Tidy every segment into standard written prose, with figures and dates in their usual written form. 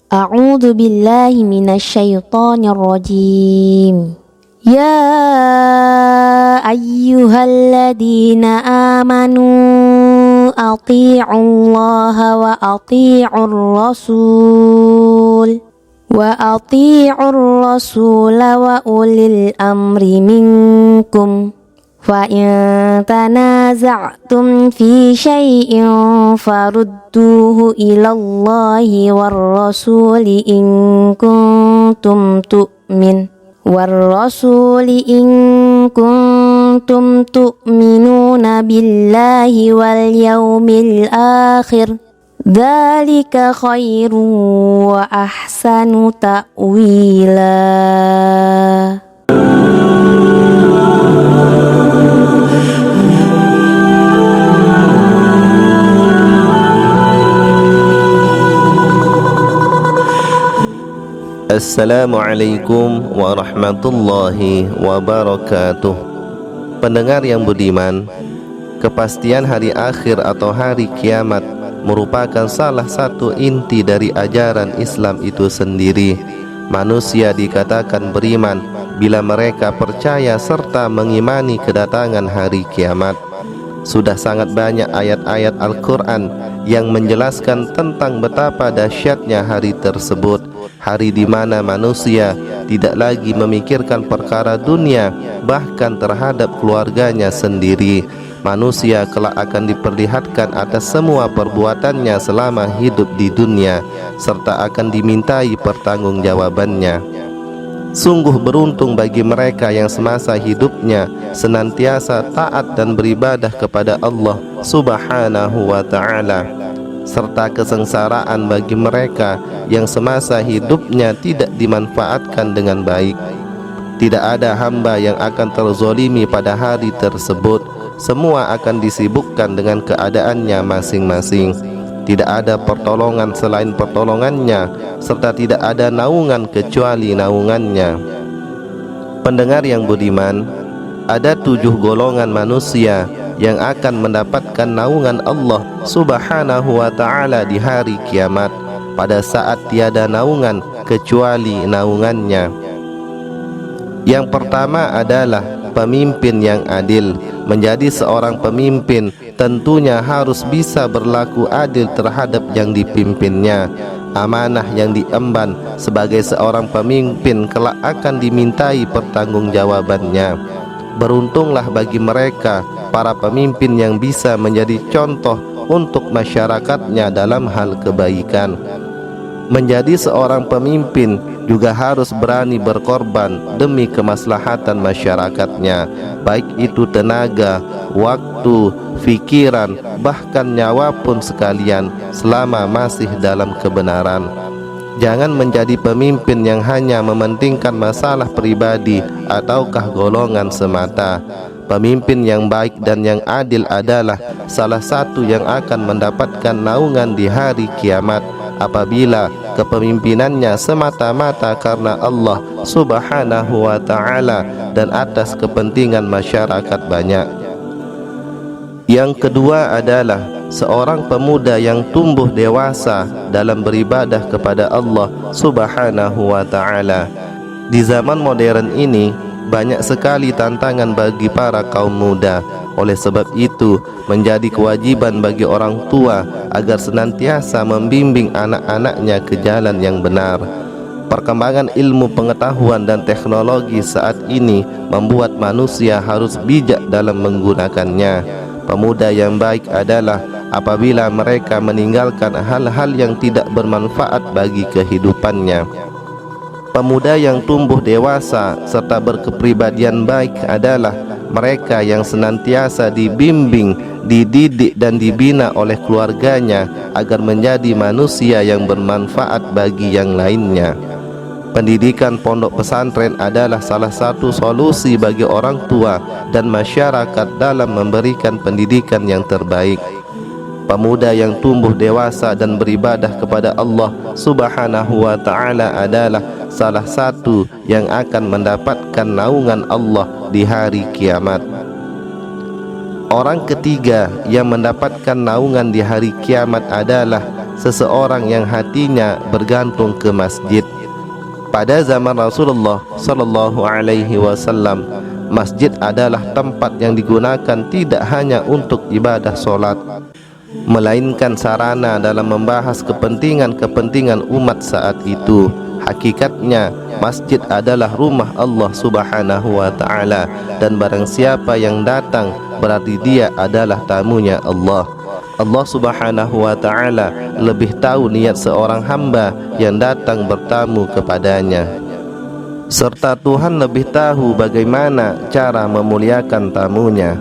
A'udzu billahi minasyaitonir rajim. Ya ayyuhalladzina amanu athi'ullaha wa athi'ur rasul wa ulil amri minkum. Fa in tanaza'tum fi syai'in farudduhu ilallahi war rasuli in kuntum tu'minuna billahi wal yawmil akhir. Dzalika khairun wa ahsanu ta'wila. Assalamualaikum warahmatullahi wabarakatuh. Pendengar yang budiman, kepastian hari akhir atau hari kiamat merupakan salah satu inti dari ajaran Islam itu sendiri. Manusia dikatakan beriman bila mereka percaya serta mengimani kedatangan hari kiamat. Sudah sangat banyak ayat-ayat Al-Quran yang menjelaskan tentang betapa dahsyatnya hari tersebut, hari di mana manusia tidak lagi memikirkan perkara dunia, bahkan terhadap keluarganya sendiri. Manusia kelak akan diperlihatkan atas semua perbuatannya selama hidup di dunia, serta akan dimintai pertanggungjawabannya. Sungguh beruntung bagi mereka yang semasa hidupnya senantiasa taat dan beribadah kepada Allah Subhanahu wa ta'ala, serta kesengsaraan bagi mereka yang semasa hidupnya tidak dimanfaatkan dengan baik. Tidak ada hamba yang akan terzolimi pada hari tersebut. Semua akan disibukkan dengan keadaannya masing-masing. Tidak ada pertolongan selain pertolongannya, serta tidak ada naungan kecuali naungannya. Pendengar yang budiman, ada 7 golongan manusia yang akan mendapatkan naungan Allah Subhanahu wa ta'ala di hari kiamat, pada saat tiada naungan kecuali naungannya. Yang pertama adalah pemimpin yang adil. Menjadi seorang pemimpin tentunya harus bisa berlaku adil terhadap yang dipimpinnya. Amanah yang diemban sebagai seorang pemimpin kelak akan dimintai pertanggungjawabannya. Beruntunglah bagi mereka, para pemimpin yang bisa menjadi contoh untuk masyarakatnya dalam hal kebaikan. Menjadi seorang pemimpin juga harus berani berkorban demi kemaslahatan masyarakatnya, baik itu tenaga, waktu, fikiran, bahkan nyawa pun sekalian, selama masih dalam kebenaran. Jangan menjadi pemimpin yang hanya mementingkan masalah pribadi ataukah golongan semata. Pemimpin yang baik dan yang adil adalah salah satu yang akan mendapatkan naungan di hari kiamat, apabila kepemimpinannya semata-mata karena Allah Subhanahu wa ta'ala dan atas kepentingan masyarakat banyak. Yang kedua adalah seorang pemuda yang tumbuh dewasa dalam beribadah kepada Allah Subhanahu wa ta'ala. Di zaman modern ini banyak sekali tantangan bagi para kaum muda. Oleh sebab itu, menjadi kewajiban bagi orang tua agar senantiasa membimbing anak-anaknya ke jalan yang benar. Perkembangan ilmu pengetahuan dan teknologi saat ini membuat manusia harus bijak dalam menggunakannya. Pemuda yang baik adalah apabila mereka meninggalkan hal-hal yang tidak bermanfaat bagi kehidupannya. Pemuda yang tumbuh dewasa serta berkepribadian baik adalah mereka yang senantiasa dibimbing, dididik dan dibina oleh keluarganya agar menjadi manusia yang bermanfaat bagi yang lainnya. Pendidikan pondok pesantren adalah salah satu solusi bagi orang tua dan masyarakat dalam memberikan pendidikan yang terbaik. Pemuda yang tumbuh dewasa dan beribadah kepada Allah Subhanahu wa ta'ala adalah salah satu yang akan mendapatkan naungan Allah di hari kiamat. Orang ketiga yang mendapatkan naungan di hari kiamat adalah seseorang yang hatinya bergantung ke masjid. Pada zaman Rasulullah sallallahu alaihi wasallam, masjid adalah tempat yang digunakan tidak hanya untuk ibadah solat, melainkan sarana dalam membahas kepentingan-kepentingan umat saat itu. Hakikatnya masjid adalah rumah Allah Subhanahu wa ta'ala, dan barang siapa yang datang berarti dia adalah tamunya Allah. Allah Subhanahu wa ta'ala lebih tahu niat seorang hamba yang datang bertamu kepadanya, serta Tuhan lebih tahu bagaimana cara memuliakan tamunya.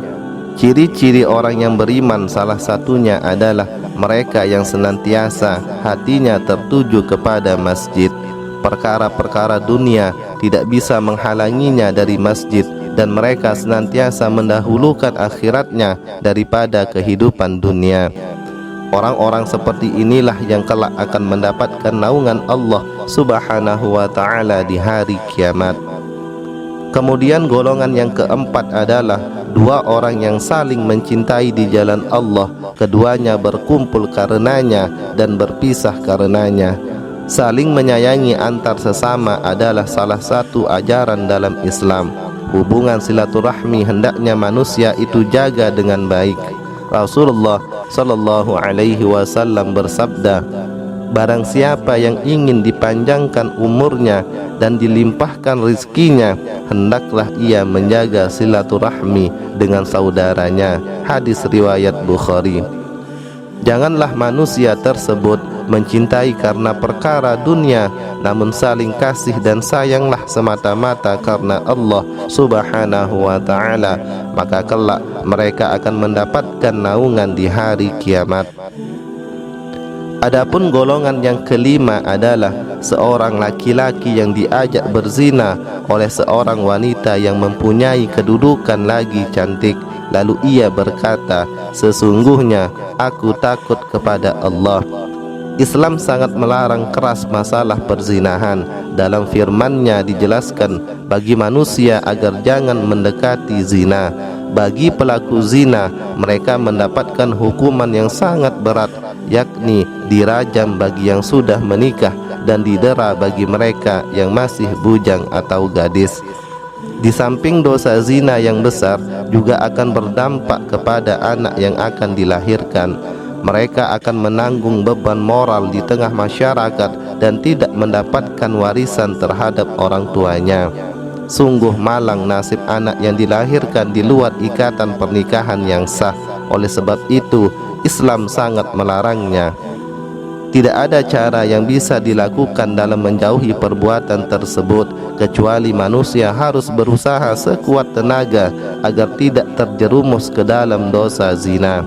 Ciri-ciri orang yang beriman salah satunya adalah mereka yang senantiasa hatinya tertuju kepada masjid. Perkara-perkara dunia tidak bisa menghalanginya dari masjid, dan mereka senantiasa mendahulukan akhiratnya daripada kehidupan dunia. Orang-orang seperti inilah yang kelak akan mendapatkan naungan Allah Subhanahu wa ta'ala di hari kiamat. Kemudian golongan yang keempat adalah dua orang yang saling mencintai di jalan Allah. Keduanya berkumpul karenanya dan berpisah karenanya. Saling menyayangi antar sesama adalah salah satu ajaran dalam Islam. Hubungan silaturahmi hendaknya manusia itu jaga dengan baik. Rasulullah sallallahu alaihi wasallam bersabda, barang siapa yang ingin dipanjangkan umurnya dan dilimpahkan rizkinya, hendaklah ia menjaga silaturahmi dengan saudaranya. Hadis riwayat Bukhari. Janganlah manusia tersebut mencintai karena perkara dunia, namun saling kasih dan sayanglah semata-mata karena Allah Subhanahu wa ta'ala, maka kelak mereka akan mendapatkan naungan di hari kiamat. Adapun golongan yang kelima adalah seorang laki-laki yang diajak berzina oleh seorang wanita yang mempunyai kedudukan lagi cantik. Lalu ia berkata, sesungguhnya aku takut kepada Allah. Islam sangat melarang keras masalah perzinahan. Dalam firman-Nya dijelaskan bagi manusia agar jangan mendekati zina. Bagi pelaku zina, mereka mendapatkan hukuman yang sangat berat, yakni dirajam bagi yang sudah menikah dan didera bagi mereka yang masih bujang atau gadis. Di samping dosa zina yang besar, juga akan berdampak kepada anak yang akan dilahirkan. Mereka akan menanggung beban moral di tengah masyarakat dan tidak mendapatkan warisan terhadap orang tuanya. Sungguh malang nasib anak yang dilahirkan di luar ikatan pernikahan yang sah. Oleh sebab itu, Islam sangat melarangnya. Tidak ada cara yang bisa dilakukan dalam menjauhi perbuatan tersebut, kecuali manusia harus berusaha sekuat tenaga agar tidak terjerumus ke dalam dosa zina.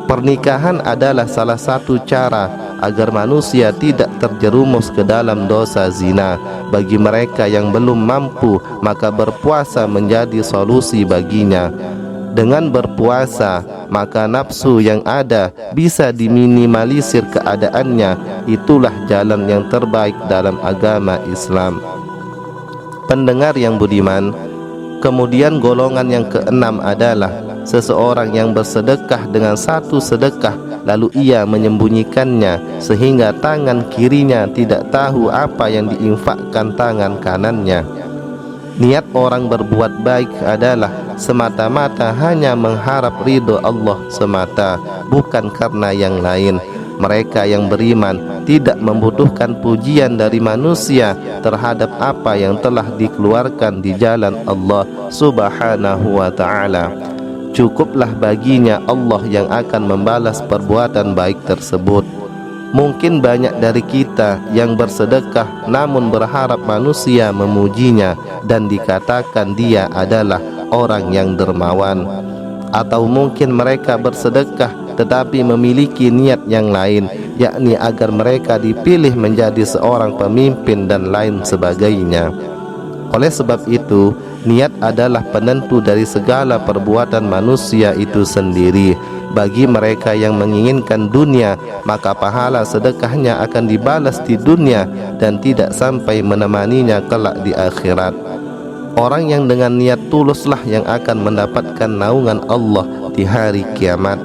Pernikahan adalah salah satu cara agar manusia tidak terjerumus ke dalam dosa zina. Bagi mereka yang belum mampu, maka berpuasa menjadi solusi baginya. Dengan berpuasa, maka nafsu yang ada bisa diminimalisir keadaannya. Itulah jalan yang terbaik dalam agama Islam. Pendengar yang budiman, kemudian golongan yang keenam adalah seseorang yang bersedekah dengan satu sedekah, lalu ia menyembunyikannya sehingga tangan kirinya tidak tahu apa yang diinfakkan tangan kanannya. Niat orang berbuat baik adalah semata-mata hanya mengharap ridho Allah semata, bukan karena yang lain. Mereka yang beriman tidak membutuhkan pujian dari manusia terhadap apa yang telah dikeluarkan di jalan Allah Subhanahu wa ta'ala. Cukuplah baginya Allah yang akan membalas perbuatan baik tersebut. Mungkin banyak dari kita yang bersedekah namun berharap manusia memujinya dan dikatakan dia adalah orang yang dermawan. Atau mungkin mereka bersedekah tetapi memiliki niat yang lain, yakni agar mereka dipilih menjadi seorang pemimpin dan lain sebagainya. Oleh sebab itu, niat adalah penentu dari segala perbuatan manusia itu sendiri. Bagi mereka yang menginginkan dunia, maka pahala sedekahnya akan dibalas di dunia dan tidak sampai menemaninya kelak di akhirat. Orang yang dengan niat tuluslah yang akan mendapatkan naungan Allah di hari kiamat.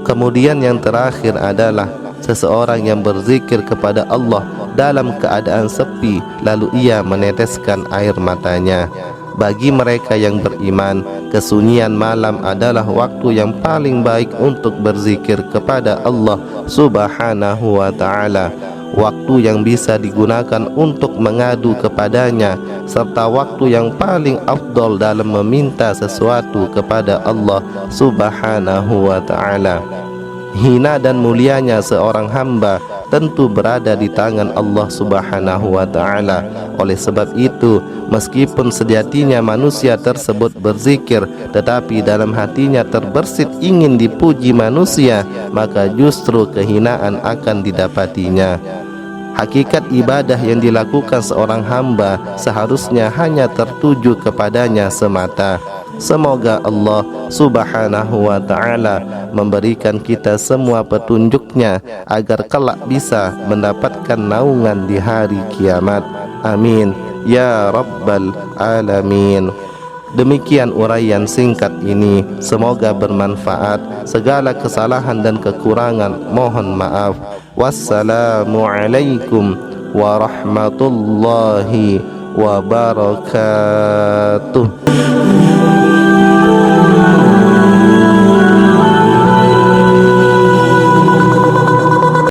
Kemudian yang terakhir adalah seseorang yang berzikir kepada Allah dalam keadaan sepi lalu ia meneteskan air matanya. Bagi mereka yang beriman, kesunyian malam adalah waktu yang paling baik untuk berzikir kepada Allah Subhanahu wa ta'ala, waktu yang bisa digunakan untuk mengadu kepadanya, serta waktu yang paling afdol dalam meminta sesuatu kepada Allah Subhanahu wa ta'ala. Hina dan mulianya seorang hamba tentu berada di tangan Allah Subhanahu wa ta'ala. Oleh sebab itu, meskipun sejatinya manusia tersebut berzikir, tetapi dalam hatinya terbersit ingin dipuji manusia, maka justru kehinaan akan didapatinya. Hakikat ibadah yang dilakukan seorang hamba seharusnya hanya tertuju kepadanya semata. Semoga Allah Subhanahu wa ta'ala memberikan kita semua petunjuknya agar kelak bisa mendapatkan naungan di hari kiamat. Amin ya rabbal alamin. Demikian uraian singkat ini, semoga bermanfaat. Segala kesalahan dan kekurangan mohon maaf. Wassalamualaikum warahmatullahi wabarakatuh.